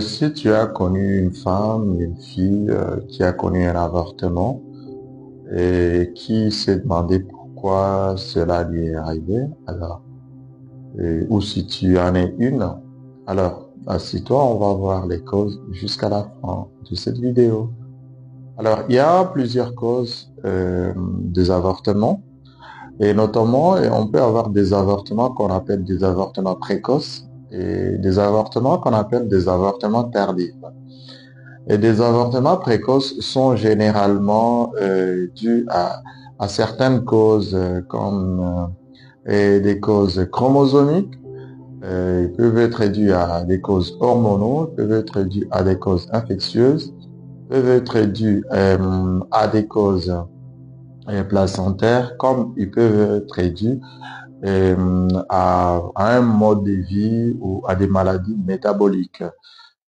Si tu as connu une femme, une fille qui a connu un avortement et qui s'est demandé pourquoi cela lui est arrivé, alors, ou si tu en es une, alors, assis-toi, on va voir les causes jusqu'à la fin de cette vidéo. Alors, il y a plusieurs causes des avortements et notamment, on peut avoir des avortements qu'on appelle des avortements précoces et des avortements qu'on appelle des avortements tardifs. Et des avortements précoces sont généralement dus à certaines causes des causes chromosomiques. Ils peuvent être dus à des causes hormonaux, ils peuvent être dus à des causes infectieuses, peuvent être dus à des causes placentaires, comme ils peuvent être dus à un mode de vie ou à des maladies métaboliques.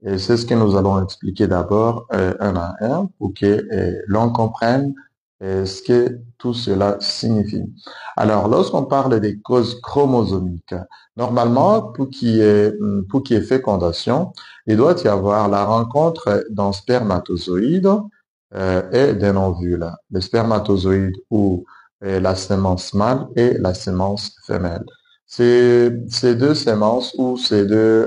Et c'est ce que nous allons expliquer d'abord un à un pour que l'on comprenne ce que tout cela signifie. Alors, lorsqu'on parle des causes chromosomiques, normalement, pour qu'il y ait fécondation, il doit y avoir la rencontre d'un spermatozoïde et d'un ovule. Le spermatozoïde ou la sémence mâle et la sémence femelle. Ces deux sémences ou ces deux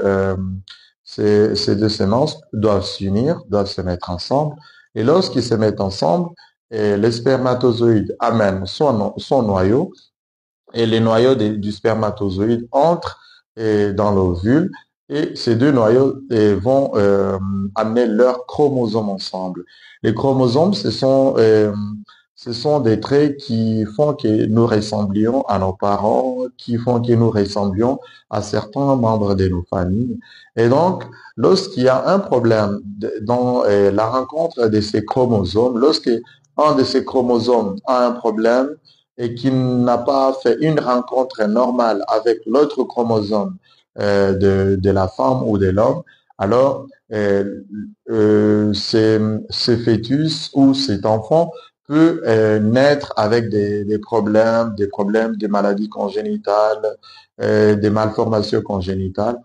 semences doivent s'unir, doivent se mettre ensemble. Et lorsqu'ils se mettent ensemble, le spermatozoïde amène son noyau et les noyaux du spermatozoïde entrent dans l'ovule et ces deux noyaux vont amener leurs chromosomes ensemble. Les chromosomes, ce sont des traits qui font que nous ressemblions à nos parents, qui font que nous ressemblions à certains membres de nos familles. Et donc, lorsqu'il y a un problème dans la rencontre de ces chromosomes, lorsque un de ces chromosomes a un problème, et qui n'a pas fait une rencontre normale avec l'autre chromosome de la femme ou de l'homme, alors ce fœtus ou cet enfant peut naître avec des problèmes, des maladies congénitales, des malformations congénitales.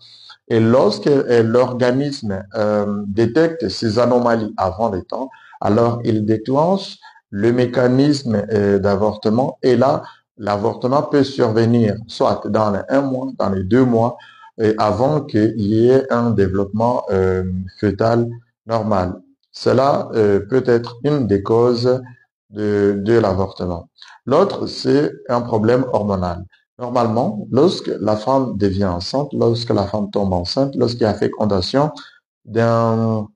Et lorsque l'organisme détecte ces anomalies avant le temps, alors il déclenche le mécanisme d'avortement et là, l'avortement peut survenir soit dans les 1 mois, dans les 2 mois, avant qu'il y ait un développement fœtal normal. Cela peut être une des causes de l'avortement. L'autre, c'est un problème hormonal. Normalement, lorsque la femme devient enceinte, lorsque la femme tombe enceinte, lorsqu'il y a fécondation d'un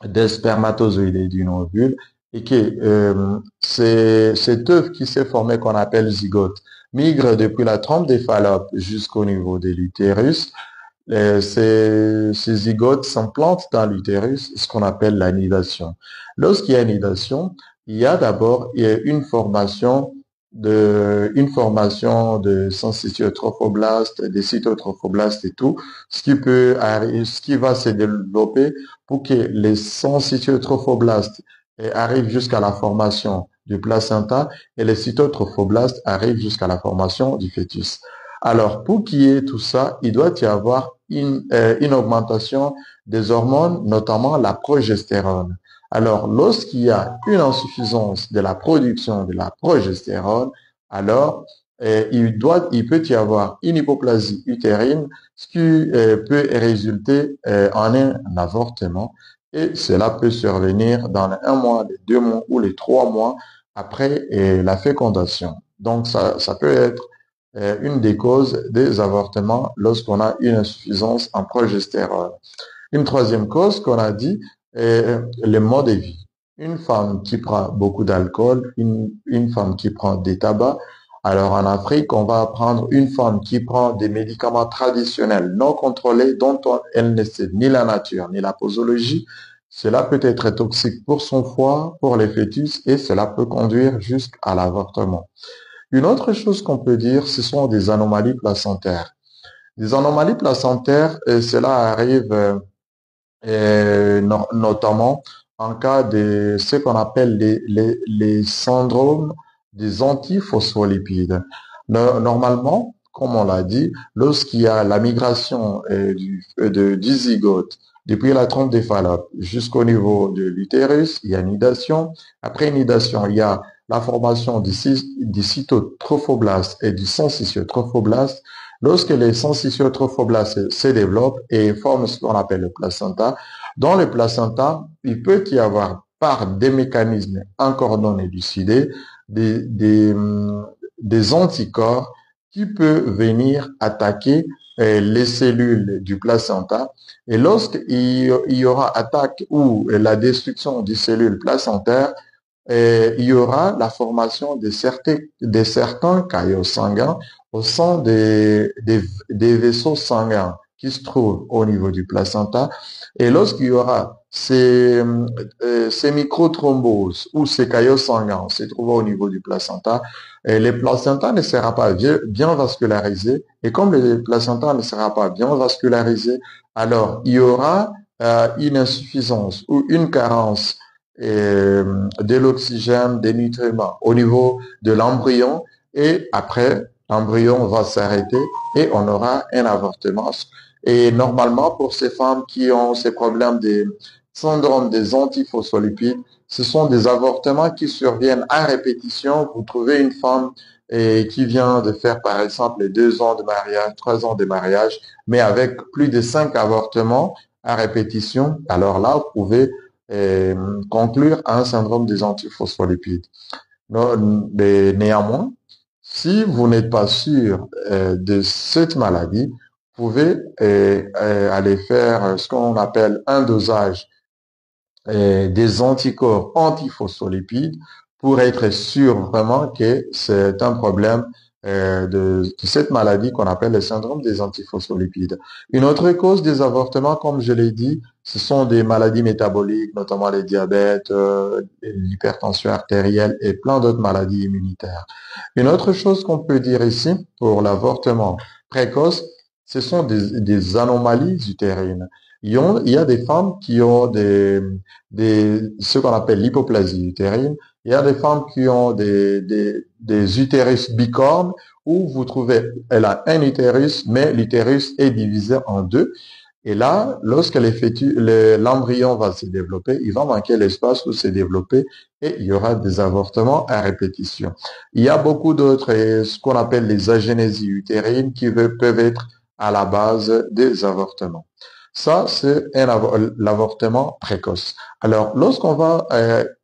des spermatozoïdes et d'une ovule, et que cet œuf qui s'est formé, qu'on appelle zygote, migre depuis la trompe des Fallope jusqu'au niveau de l'utérus. Ces zygotes s'implantent dans l'utérus, ce qu'on appelle la nidation. Lorsqu'il y a nidation, il y a d'abord une formation de syncytiotrophoblastes, des cytotrophoblastes et tout, ce qui va se développer pour que les syncytiotrophoblastes arrivent jusqu'à la formation du placenta et les cytotrophoblastes arrivent jusqu'à la formation du fœtus. Alors, pour qu'il y ait tout ça, il doit y avoir une augmentation des hormones, notamment la progestérone. Alors, lorsqu'il y a une insuffisance de la production de la progestérone, alors il peut y avoir une hypoplasie utérine, ce qui peut résulter en un avortement. Et cela peut survenir dans les 1 mois, les 2 mois ou les 3 mois après la fécondation. Donc, ça peut être une des causes des avortements lorsqu'on a une insuffisance en progestérone. Une troisième cause qu'on a dit est le mode de vie. Une femme qui prend beaucoup d'alcool, une femme qui prend des tabacs. Alors en Afrique, on va prendre une femme qui prend des médicaments traditionnels non contrôlés dont elle ne sait ni la nature ni la posologie. Cela peut être toxique pour son foie, pour les fœtus et cela peut conduire jusqu'à l'avortement. Une autre chose qu'on peut dire, ce sont des anomalies placentaires. Les anomalies placentaires, cela arrive notamment en cas de ce qu'on appelle les syndromes des antiphospholipides. Normalement, comme on l'a dit, lorsqu'il y a la migration du zygote depuis la trompe des Fallope jusqu'au niveau de l'utérus, il y a nidation. Après nidation, il y a la formation du cytotrophoblaste et du syncytiotrophoblaste. Lorsque les syncytiotrophoblastes se développent et forment ce qu'on appelle le placenta, dans le placenta, il peut y avoir par des mécanismes encore non élucidés des anticorps qui peuvent venir attaquer les cellules du placenta. Et lorsqu'il y aura attaque ou la destruction des cellules placentaires, il y aura la formation de certains caillots sanguins au sein des vaisseaux sanguins qui se trouvent au niveau du placenta. Et lorsqu'il y aura ces microthromboses ou ces caillots sanguins se trouvant au niveau du placenta, le placenta ne sera pas bien vascularisé. Et comme le placenta ne sera pas bien vascularisé, alors il y aura une insuffisance ou une carence de l'oxygène, des nutriments au niveau de l'embryon et après, l'embryon va s'arrêter et on aura un avortement. Et normalement, pour ces femmes qui ont ces problèmes de syndrome des antiphospholipides, ce sont des avortements qui surviennent à répétition. Vous trouvez une femme qui vient de faire, par exemple, 2 ans de mariage, 3 ans de mariage, mais avec plus de 5 avortements à répétition. Alors là, vous pouvez conclure à un syndrome des antiphospholipides. Mais néanmoins, si vous n'êtes pas sûr de cette maladie, vous pouvez aller faire ce qu'on appelle un dosage des anticorps antiphospholipides pour être sûr vraiment que c'est un problème de cette maladie qu'on appelle le syndrome des antiphospholipides. Une autre cause des avortements, comme je l'ai dit, ce sont des maladies métaboliques, notamment le diabète, l'hypertension artérielle et plein d'autres maladies immunitaires. Une autre chose qu'on peut dire ici pour l'avortement précoce, ce sont des anomalies utérines. Il y a des femmes qui ont ce qu'on appelle l'hypoplasie utérine. Il y a des femmes qui ont des utérus bicornes où vous trouvez, elle a un utérus, mais l'utérus est divisé en deux. Et là, lorsque l'embryon va se développer, il va manquer l'espace pour se développer et il y aura des avortements à répétition. Il y a beaucoup d'autres, ce qu'on appelle les agénésies utérines qui peuvent être à la base des avortements. Ça, c'est l'avortement précoce. Alors, lorsqu'on va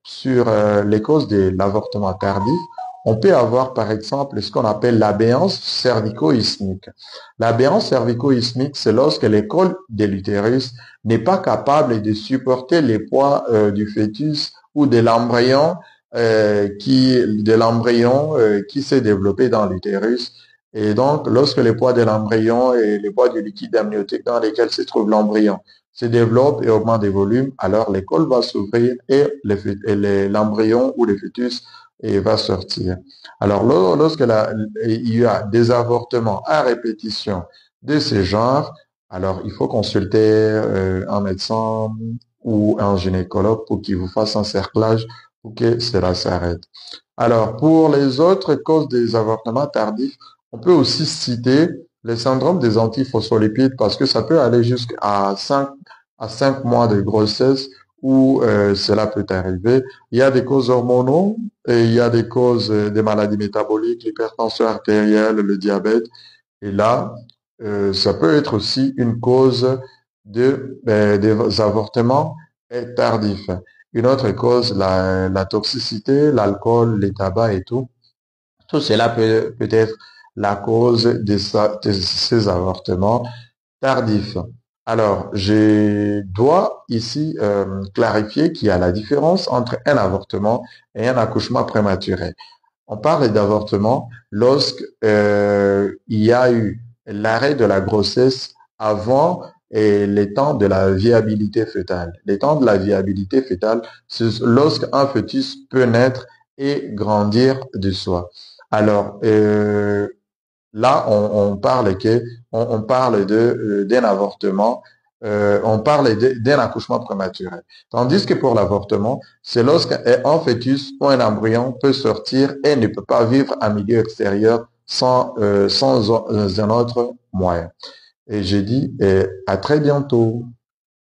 sur les causes de l'avortement tardif, on peut avoir par exemple ce qu'on appelle l'abéance cervico-isthmique. L'abéance cervico-isthmique, c'est lorsque le col de l'utérus n'est pas capable de supporter les poids du fœtus ou de l'embryon qui s'est développé dans l'utérus. Et donc, lorsque les poids de l'embryon et les poids du liquide amniotique dans lesquels se trouve l'embryon se développent et augmentent de volume, alors le col va s'ouvrir et l'embryon ou le fœtus va sortir. Alors, lorsque il y a des avortements à répétition de ce genre, alors il faut consulter un médecin ou un gynécologue pour qu'il vous fasse un cerclage pour que cela s'arrête. Alors, pour les autres causes des avortements tardifs, on peut aussi citer le syndrome des antiphospholipides parce que ça peut aller jusqu'à 5 mois de grossesse où cela peut arriver. Il y a des causes hormonaux et il y a des causes des maladies métaboliques, l'hypertension artérielle, le diabète. Et là, ça peut être aussi une cause des avortements tardifs. Une autre cause, la toxicité, l'alcool, les tabacs et tout. Tout cela peut être la cause de ces avortements tardifs. Alors, je dois ici clarifier qu'il y a la différence entre un avortement et un accouchement prématuré. On parle d'avortement lorsque il y a eu l'arrêt de la grossesse avant les temps de la viabilité fœtale. Les temps de la viabilité fœtale, c'est lorsqu'un fœtus peut naître et grandir de soi. Alors, là, on parle d'un avortement, on parle d'un accouchement prématuré. Tandis que pour l'avortement, c'est lorsqu'un fœtus ou un embryon peut sortir et ne peut pas vivre en milieu extérieur sans un autre moyen. Et je dis à très bientôt.